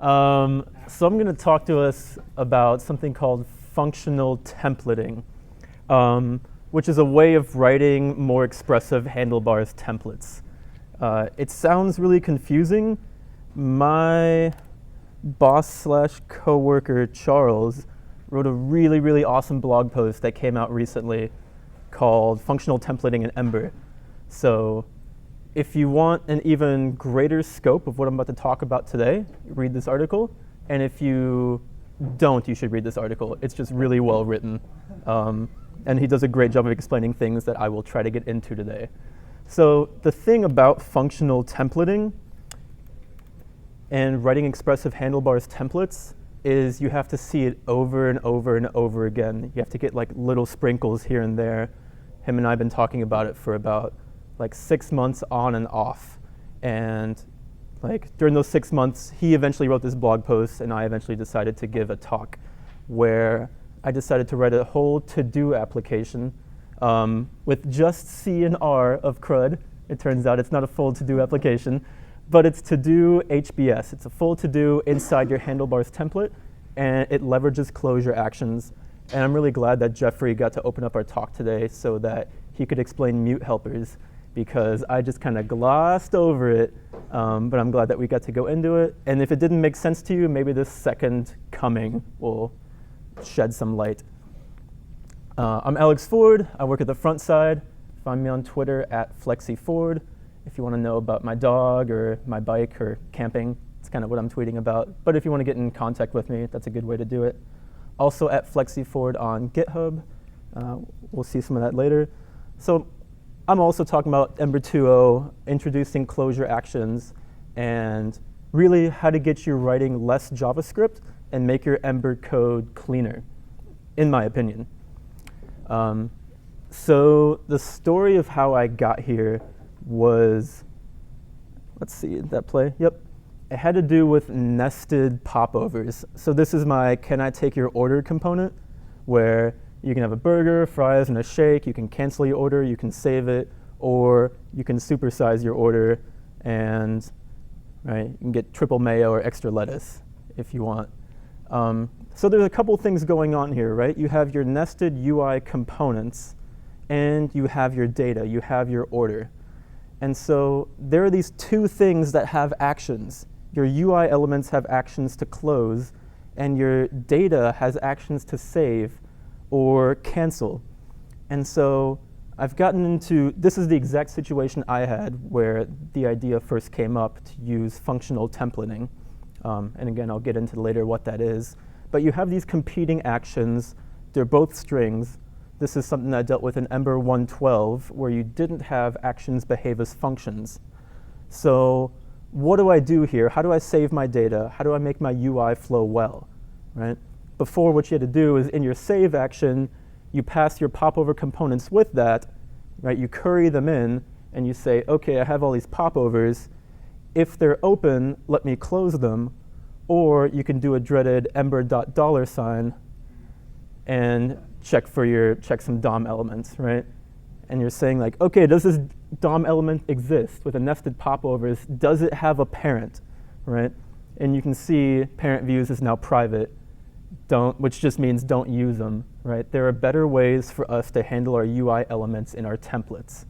So I'm going to talk to us about something called functional templating, which is a way of writing more expressive handlebars templates. It sounds really confusing. My boss/coworker, Charles, wrote a really, really awesome blog post that came out recently called Functional Templating in Ember. So if you want an even greater scope of what I'm about to talk about today, read this article. And if you don't, you should read this article. It's just really well written. And he does a great job of explaining things that I will try to get into today. So the thing about functional templating and writing expressive handlebars templates is you have to see it over and over and over again. You have to get like little sprinkles here and there. Him and I have been talking about it for about like 6 months on and off. And like during those 6 months, he eventually wrote this blog post and I eventually decided to give a talk where I decided to write a whole to-do application with just C and R of CRUD. It turns out it's not a full to-do application, but it's to-do HBS. It's a full to-do inside your handlebars template, and it leverages closure actions. And I'm really glad that Jeffrey got to open up our talk today so that he could explain mute helpers, because I just kind of glossed over it, but I'm glad that we got to go into it. And if it didn't make sense to you, maybe this second coming will shed some light. I'm Alex Ford. I work at the front side. Find me on Twitter @FlexiFord. If you want to know about my dog or my bike or camping, it's kind of what I'm tweeting about. But if you want to get in contact with me, that's a good way to do it. Also @FlexiFord on GitHub. We'll see some of that later. So I'm also talking about Ember 2.0, introducing closure actions, and really how to get you writing less JavaScript and make your Ember code cleaner, in my opinion. So the story of how I got here was, let's see, did that play? Yep. It had to do with nested popovers. So this is my can I take your order component, where you can have a burger, fries, and a shake. You can cancel your order, you can save it, or you can supersize your order, and right, you can get triple mayo or extra lettuce if you want. So there's a couple things going on here, right? You have your nested UI components, and you have your data, you have your order. And so there are these two things that have actions. Your UI elements have actions to close, and your data has actions to save or cancel. And so I've gotten into, this is the exact situation I had where the idea first came up to use functional templating. And again, I'll get into later what that is. But you have these competing actions. They're both strings. This is something I dealt with in Ember 1.12, where you didn't have actions behave as functions. So what do I do here? How do I save my data? How do I make my UI flow well, right? Before, what you had to do is in your save action, you pass your popover components with that, right? You curry them in, and you say, OK, I have all these popovers. If they're open, let me close them. Or you can do a dreaded ember.$, and check some DOM elements, right? And you're saying like, OK, does this DOM element exist with a nested popovers? Does it have a parent, right? And you can see parent views is now private, which just means don't use them, right? There are better ways for us to handle our UI elements in our templates.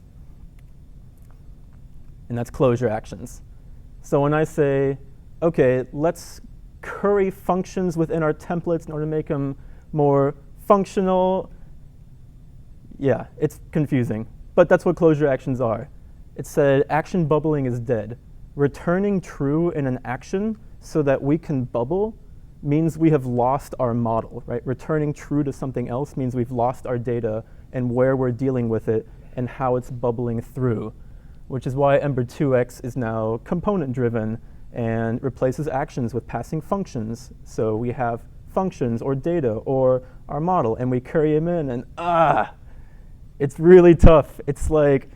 And that's closure actions. So when I say, OK, let's curry functions within our templates in order to make them more functional, yeah, it's confusing. But that's what closure actions are. It said action bubbling is dead. Returning true in an action so that we can bubble means we have lost our model, right? Returning true to something else means we've lost our data and where we're dealing with it and how it's bubbling through, which is why Ember 2.x is now component-driven and replaces actions with passing functions. So we have functions or data or our model, and we curry them in, and it's really tough. It's like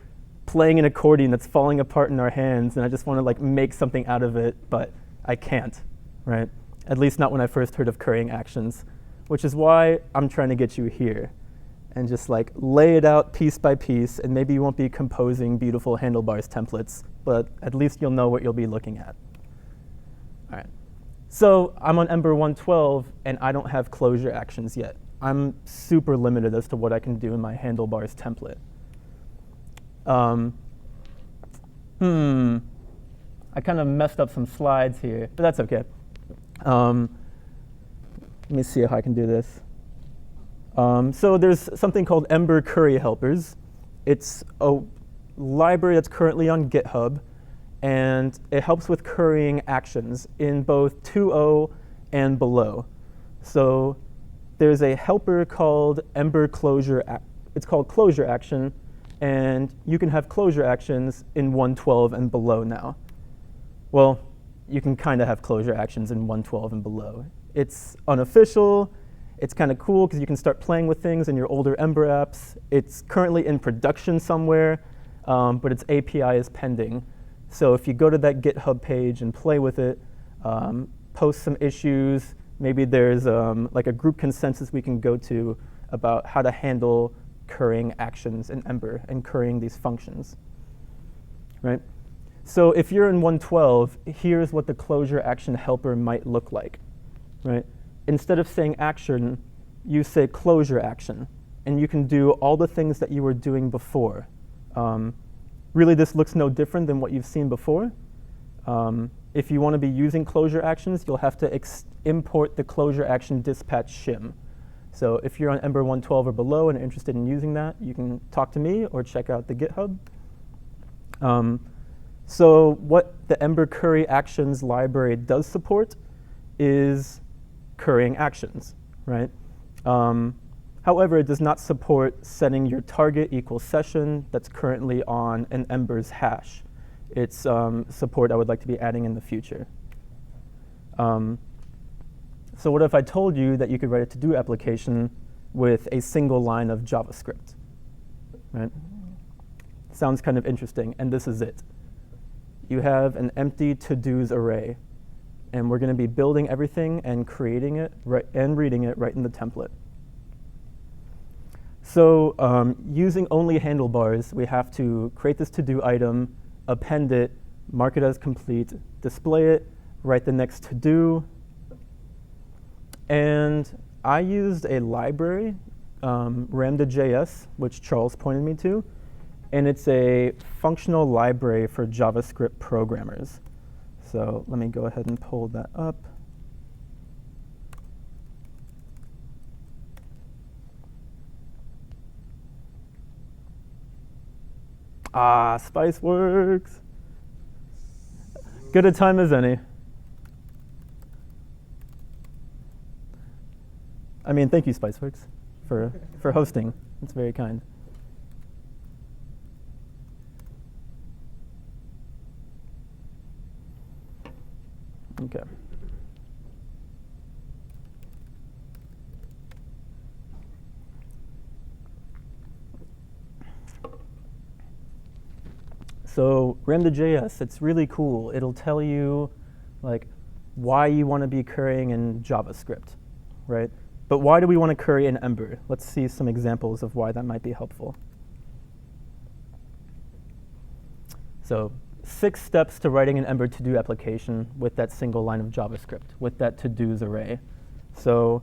playing an accordion that's falling apart in our hands, and I just want to like make something out of it, but I can't, right? At least not when I first heard of currying actions, which is why I'm trying to get you here and just like lay it out piece by piece, and maybe you won't be composing beautiful handlebars templates, but at least you'll know what you'll be looking at. All right. So I'm on Ember 112, and I don't have closure actions yet. I'm super limited as to what I can do in my handlebars template. I kind of messed up some slides here, but that's OK. Let me see how I can do this. So there's something called Ember Curry Helpers. It's a library that's currently on GitHub, and it helps with currying actions in both 2.0 and below. So there's a helper called Ember Closure. It's called Closure Action, and you can have closure actions in 112 and below now. Well, you can kind of have closure actions in 112 and below. It's unofficial. It's kind of cool because you can start playing with things in your older Ember apps. It's currently in production somewhere, but its API is pending. So if you go to that GitHub page and play with it, post some issues, maybe there's like a group consensus we can go to about how to handle currying actions in Ember and currying these functions, right? So if you're in 112, here's what the closure action helper might look like, right? Instead of saying action, you say closure action, and you can do all the things that you were doing before. Really, this looks no different than what you've seen before. If you want to be using closure actions, you'll have to import the closure action dispatch shim. So if you're on Ember 112 or below and are interested in using that, you can talk to me or check out the GitHub. So what the Ember Curry Actions library does support is currying actions, right? However, it does not support setting your target equals session that's currently on an Ember's hash. It's support I would like to be adding in the future. So what if I told you that you could write a to-do application with a single line of JavaScript, right? Sounds kind of interesting, and this is it. You have an empty to-dos array, and we're going to be building everything and creating it and reading it right in the template. So using only handlebars, we have to create this to-do item, append it, mark it as complete, display it, write the next to-do. And I used a library, Ramda.js, which Charles pointed me to. And it's a functional library for JavaScript programmers. So let me go ahead and pull that up. Ah, Spiceworks. Good a time as any. I mean, thank you, Spiceworks, for hosting. It's very kind. OK. So REMDeGeus, it's really cool. It'll tell you like why you want to be currying in JavaScript, right? But why do we want to curry in Ember? Let's see some examples of why that might be helpful. So 6 steps to writing an Ember to-do application with that single line of JavaScript, with that to-dos array. So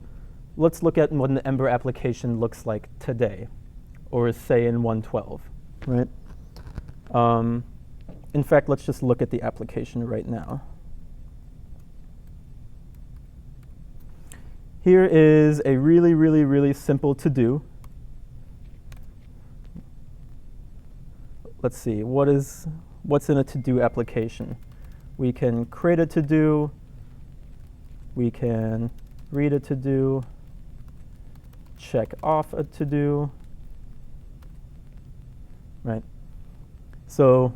let's look at what an Ember application looks like today, or say in 112, right? In fact, let's just look at the application right now. Here is a really, really, really simple to-do. Let's see, what's in a to-do application? We can create a to-do. We can read a to-do, check off a to-do, right? So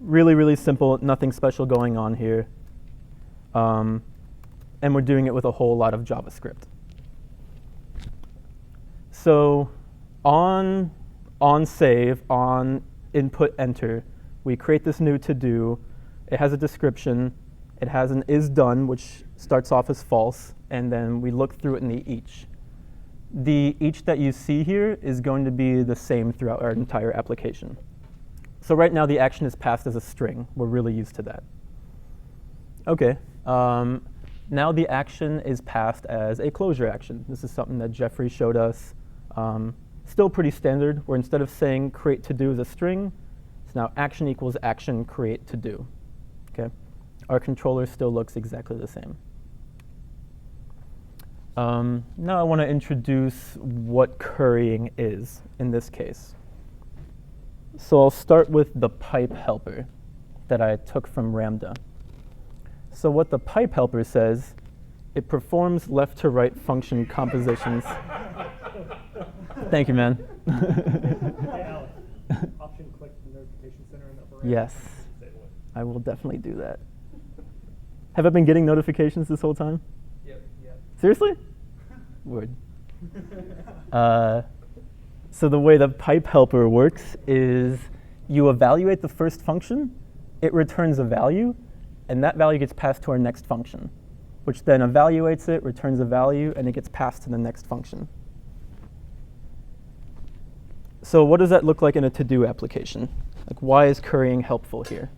really, really simple, nothing special going on here. And we're doing it with a whole lot of JavaScript. So on save, on input enter, we create this new to-do. It has a description. It has an is done, which starts off as false. And then we look through it in the each. The each that you see here is going to be the same throughout our entire application. So right now, the action is passed as a string. We're really used to that. OK. Now the action is passed as a closure action. This is something that Jeffrey showed us. Still pretty standard, where instead of saying create to do as a string, it's now action equals action create to do. Okay? Our controller still looks exactly the same. Now I want to introduce what currying is in this case. So I'll start with the pipe helper that I took from Ramda. So what the pipe helper says, it performs left to right function compositions. Thank you, man. Option click the notification center in the upper right. Yes, I will definitely do that. Have I been getting notifications this whole time? Yep. Seriously? Word. So the way the pipe helper works is you evaluate the first function, it returns a value, and that value gets passed to our next function, which then evaluates it, returns a value, and it gets passed to the next function. So what does that look like in a to-do application? Like, why is currying helpful here?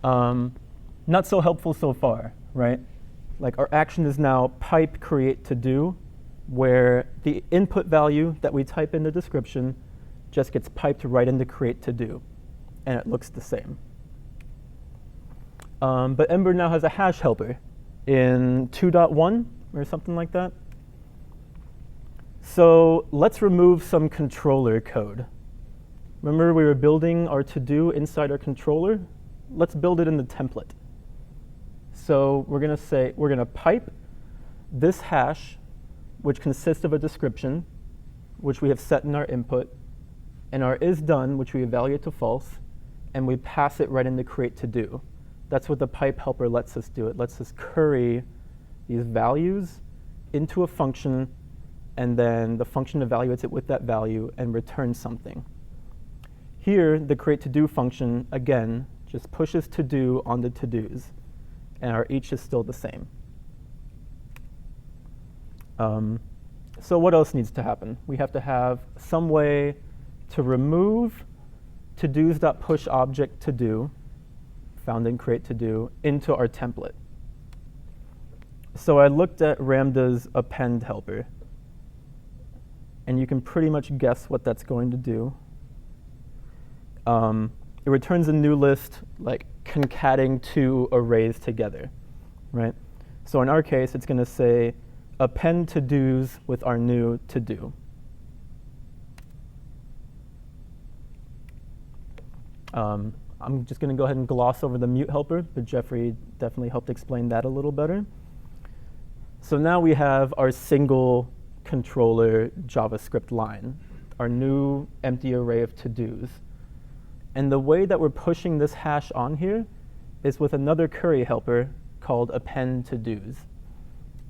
Not so helpful so far, right? Like, our action is now pipe create to do, where the input value that we type in the description just gets piped right into create to do, and it looks the same. But Ember now has a hash helper in 2.1 or something like that. So let's remove some controller code. Remember we were building our to-do inside our controller? Let's build it in the template. So we're going to pipe this hash, which consists of a description, which we have set in our input, and our isDone, which we evaluate to false, and we pass it right into create to do. That's what the pipe helper lets us do. It lets us curry these values into a function, and then the function evaluates it with that value and returns something. Here, the create to do function, again, just pushes to do on the to-dos, and our each is still the same. So what else needs to happen? We have to have some way to remove to-dos.push object to do, found in create to do, into our template. So I looked at Ramda's Append Helper, and you can pretty much guess what that's going to do. It returns a new list, like concatenating two arrays together, right? So in our case, it's going to say append to-dos with our new to-do. I'm just going to go ahead and gloss over the mute helper, but Jeffrey definitely helped explain that a little better. So now we have our single controller JavaScript line, our new empty array of to-dos. And the way that we're pushing this hash on here is with another curry helper called append to-dos.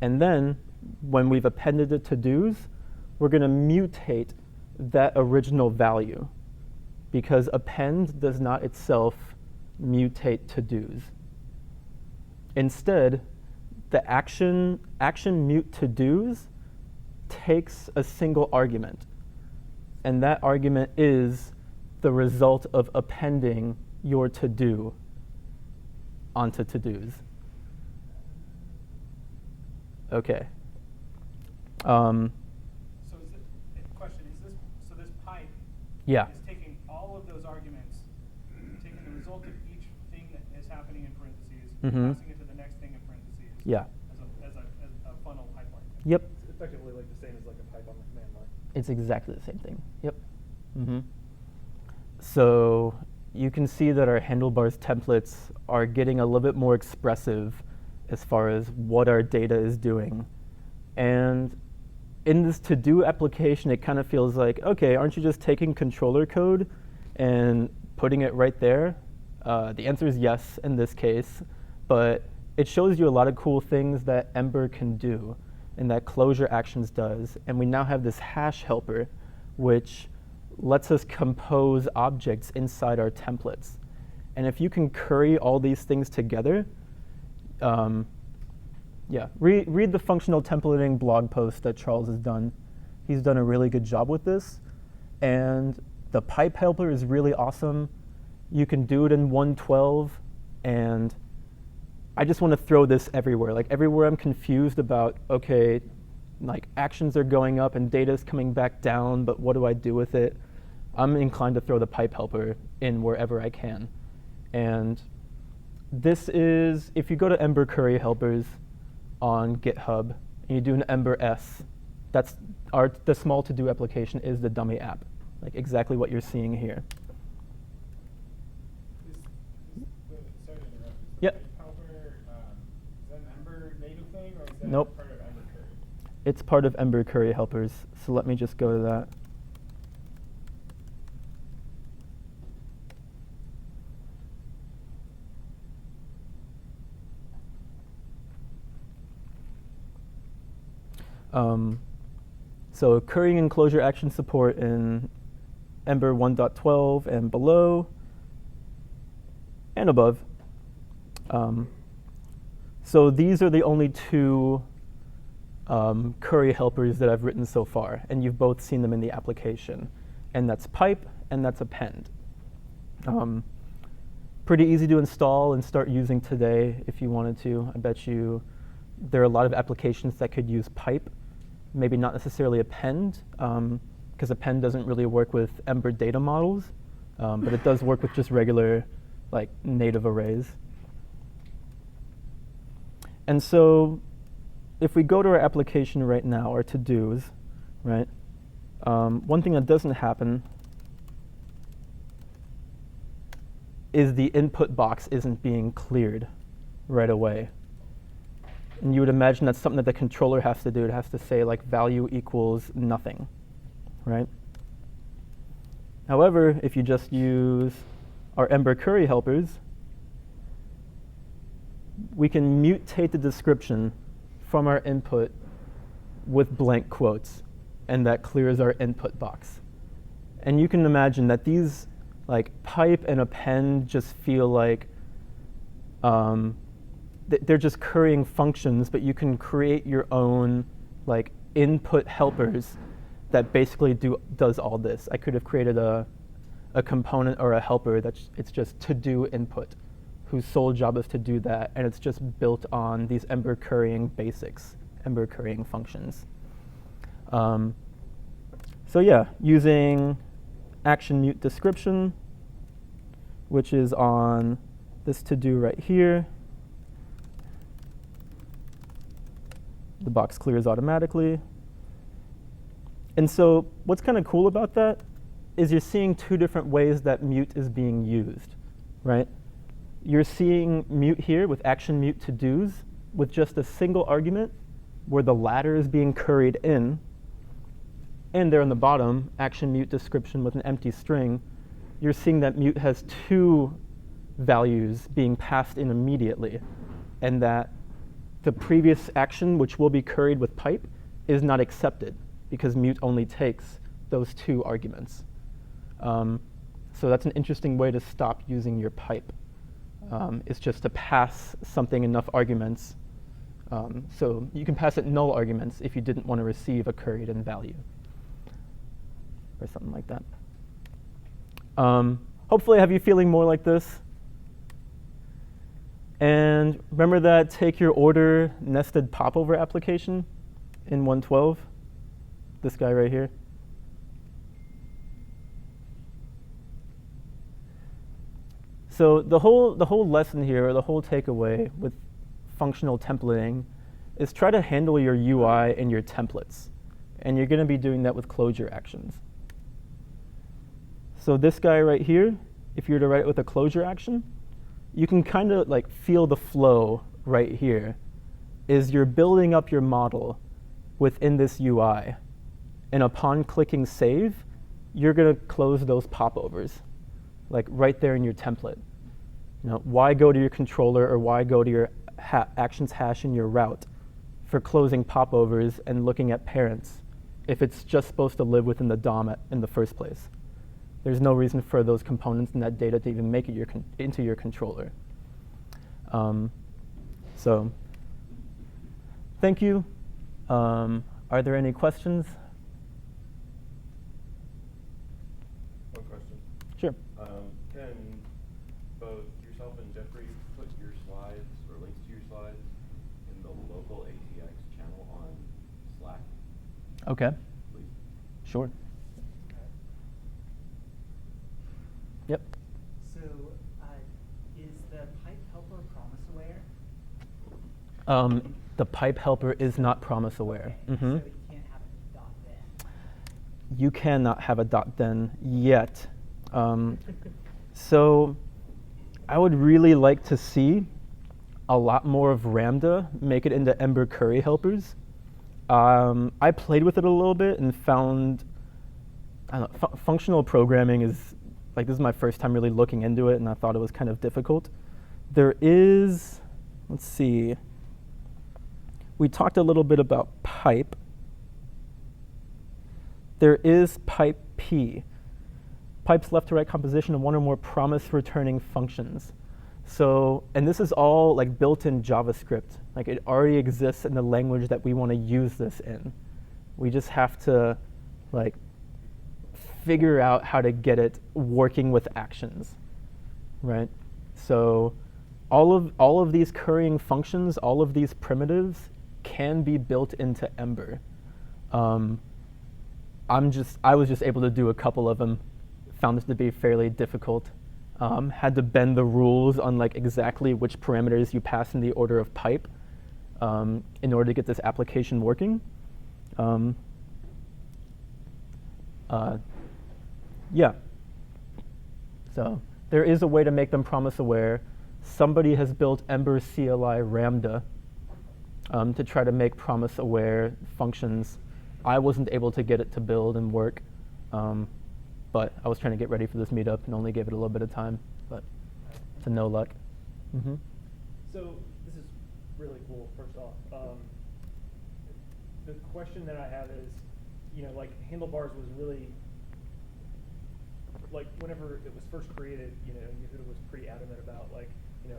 And then when we've appended the to-dos, we're going to mutate that original value, because append does not itself mutate to-dos. Instead, the action mute to-dos takes a single argument, and that argument is the result of appending your to-do onto to-dos. Okay. So this pipe Yeah. is taking all of those arguments, taking the result of each thing that is happening in parentheses, passing it to the next thing in parentheses. Yeah. As a funnel pipeline. Yep. It's effectively like the same as like a pipe on the command line. It's exactly the same thing. Yep. So you can see that our handlebars templates are getting a little bit more expressive as far as what our data is doing. And in this to-do application, it kind of feels like, okay, aren't you just taking controller code and putting it right there? The answer is yes in this case, but it shows you a lot of cool things that Ember can do and that closure actions does. And we now have this hash helper, which lets us compose objects inside our templates. And if you can curry all these things together, read the functional templating blog post that Charles has done. He's done a really good job with this. And the pipe helper is really awesome. You can do it in 1.12, and I just want to throw this everywhere. Like everywhere I'm confused about, okay, like actions are going up and data is coming back down, but what do I do with it? I'm inclined to throw the pipe helper in wherever I can. And this is, if you go to Ember Curry Helpers on GitHub, and you do an Ember S, that's the small to-do application is the dummy app, like exactly what you're seeing here. Sorry to interrupt. Yep. Pipe helper, is that an Ember native thing, or is that Nope. part of Ember Curry? It's part of Ember Curry Helpers, so let me just go to that. So currying and closure action support in Ember 1.12 and below and above. So these are the only two curry helpers that I've written so far, and you've both seen them in the application. And that's pipe and that's append. Pretty easy to install and start using today if you wanted to. I bet you there are a lot of applications that could use pipe, maybe not necessarily append, because append doesn't really work with Ember data models, but it does work with just regular like native arrays. And so if we go to our application right now, our to-dos, right, one thing that doesn't happen is the input box isn't being cleared right away. And you would imagine that's something that the controller has to do. It has to say like value equals nothing, right? However, if you just use our Ember Curry helpers, we can mutate the description from our input with blank quotes, and that clears our input box. And you can imagine that these like pipe and append just feel like they're just currying functions, but you can create your own like input helpers that basically does all this. I could have created a component or a helper it's just to-do input, whose sole job is to do that, and it's just built on these Ember currying basics, Ember currying functions. So yeah, using action mute description, which is on this to-do right here. The box clears automatically. And so what's kind of cool about that is you're seeing two different ways that mute is being used, right? You're seeing mute here with action mute to-dos with just a single argument where the latter is being curried in. And there on the bottom, action mute description with an empty string, you're seeing that mute has two values being passed in immediately, and that the previous action, which will be curried with pipe, is not accepted because mute only takes those two arguments. So that's an interesting way to stop using your pipe. It's just to pass something enough arguments. So you can pass it null arguments if you didn't want to receive a curried in value or something like that. Hopefully I have you feeling more like this. And remember that take your order nested popover application in 1.12? This guy right here. So the whole lesson here, or the whole takeaway with functional templating, is try to handle your UI and your templates. And you're going to be doing that with closure actions. So this guy right here, if you were to write it with a closure action, you can kind of like feel the flow right here. Is you're building up your model within this UI. And upon clicking save, you're going to close those popovers, like right there in your template. You know, why go to your controller or why go to your actions hash in your route for closing popovers and looking at parents if it's just supposed to live within the DOM in the first place? There's no reason for those components and that data to even make it into your controller. So thank you. Are there any questions? One question. Sure. Can both yourself and Jeffrey put your slides or links to local ATX channel on Slack, Okay, please? sure. Yep. So, is the pipe helper promise aware? The pipe helper is not promise aware. Okay, Mhm. so you can't have a dot then. You cannot have a dot then yet. So I would really like to see a lot more of Ramda make it into Ember curry helpers. I played with it a little bit and found, I don't know, functional programming is, like, this is my first time really looking into it, and I thought it was kind of difficult. There is, let's see, we talked a little bit about pipe. There is pipe P. Pipe's left to right composition of one or more promise returning functions. So, and this is all like built in JavaScript. Like, it already exists in the language that we want to use this in. We just have to like figure out how to get it working with actions, right? So all of these currying functions, all of these primitives can be built into Ember. I was just able to do a couple of them. Found this to be fairly difficult. Had to bend the rules on like exactly which parameters you pass in the order of pipe in order to get this application working. Yeah. So there is a way to make them promise aware. Somebody has built Ember CLI Ramda to try to make promise aware functions. I wasn't able to get it to build and work, but I was trying to get ready for this meetup and only gave it a little bit of time, but to no luck. Mm-hmm. So this is really cool, first off. The question that I have is, like Handlebars was really, like whenever it was first created, Yehuda was pretty adamant about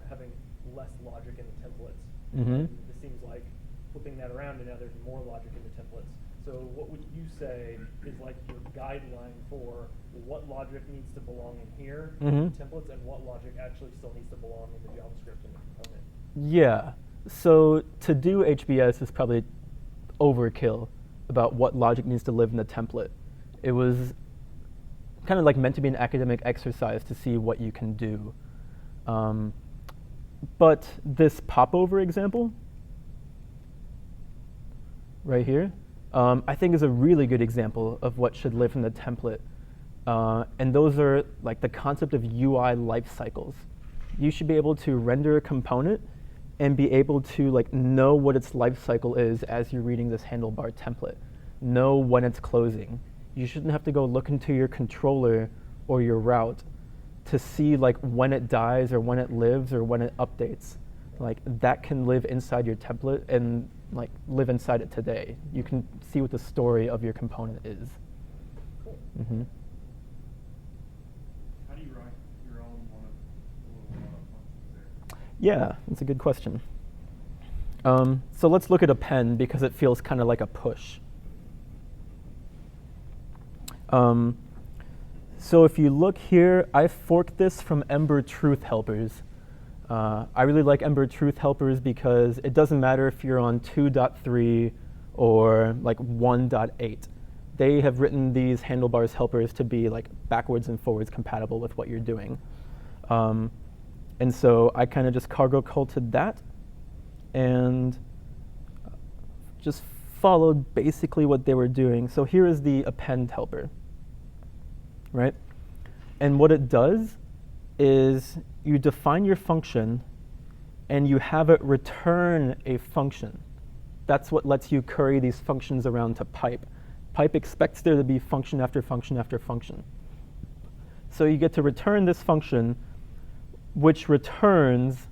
having less logic in the templates. Mm-hmm. And this seems like flipping that around and now there's more logic in the templates. So what would you say is like your guideline for what logic needs to belong in here in the templates and what logic actually still needs to belong in the JavaScript and the component? Yeah. So to do HBS is probably overkill about what logic needs to live in the template. It was kind of like meant to be an academic exercise to see what you can do. But this popover example right here, I think is a really good example of what should live in the template. And those are like the concept of UI life cycles. You should be able to render a component and be able to like know what its life cycle is as you're reading this handlebar template. Know when it's closing. You shouldn't have to go look into your controller or your route to see like when it dies or when it lives or when it updates. Like that can live inside your template and like live inside it today. You can see what the story of your component is. Cool. Mm-hmm. How do you write your own one of the little functions there? Yeah, that's a good question. So let's look at append because it feels kind of like a push. So if you look here, I forked this from Ember Truth Helpers. I really like Ember Truth Helpers because it doesn't matter if you're on 2.3 or like 1.8. They have written these handlebars helpers to be like backwards and forwards compatible with what you're doing. And so I kind of just cargo culted that and just followed basically what they were doing. So here is the append helper, right? And what it does is you define your function and you have it return a function. That's what lets you curry these functions around to pipe. Pipe expects there to be function after function after function. So you get to return this function which returns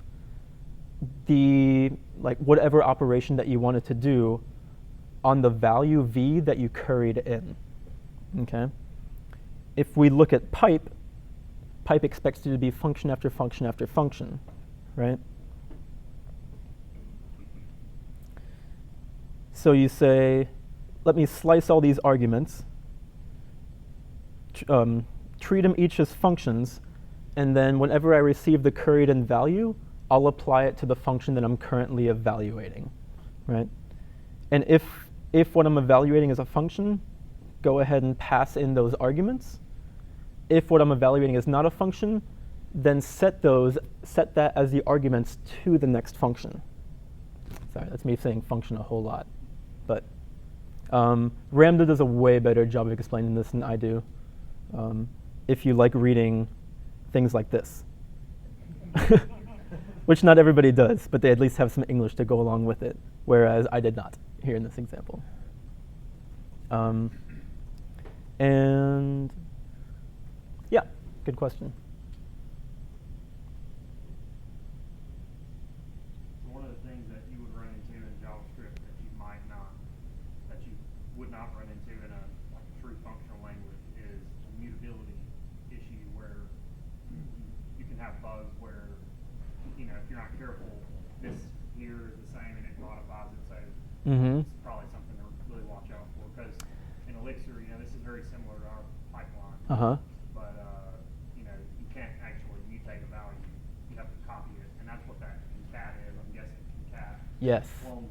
the like whatever operation that you wanted to do on the value v that you curried in. Okay? If we look at pipe, pipe expects it to be function after function after function, right? So you say, let me slice all these arguments, treat them each as functions, and then whenever I receive the curried in value, I'll apply it to the function that I'm currently evaluating. right? And if what I'm evaluating is a function, go ahead and pass in those arguments. If what I'm evaluating is not a function, then set that as the arguments to the next function. Sorry, that's me saying function a whole lot. But Ramda does a way better job of explaining this than I do. If you like reading things like this, which not everybody does, but they at least have some English to go along with it, whereas I did not here in this example. And yeah, good question. One of the things that you would run into in JavaScript that you would not run into in a true functional language is a mutability issue where you can have bugs where, if you're not careful, this here is the same and it modifies it. So it's probably something to really watch out for, because in Elixir, this is very similar to our pipeline. But you can't actually mutate a value. You have to copy it, and that's what that concat is. I'm guessing concat Yes. clones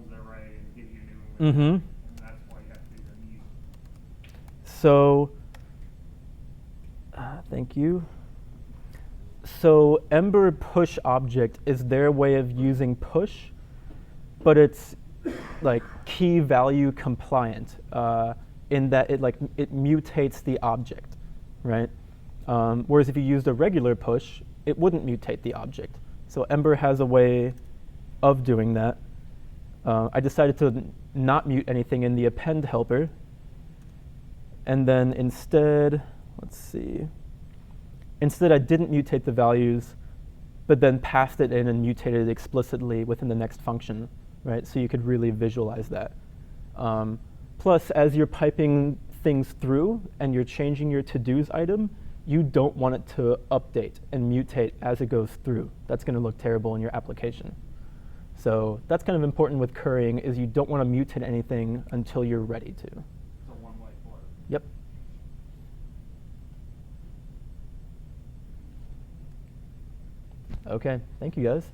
the array and gives you a new one. And that's why you have to do the mute. So, thank you. So Ember push object is their way of using push, but it's like key value compliant in that it mutates the object, right? Whereas if you used a regular push, it wouldn't mutate the object. So Ember has a way of doing that. I decided to not mute anything in the Append helper, and then instead, let's see. Instead, I didn't mutate the values, but then passed it in and mutated it explicitly within the next function, right? So you could really visualize that. Plus, as you're piping things through and you're changing your to-dos item, you don't want it to update and mutate as it goes through. That's going to look terrible in your application. So that's kind of important with currying, is you don't want to mutate anything until you're ready to. It's a one-way flow. Yep. Okay, thank you guys.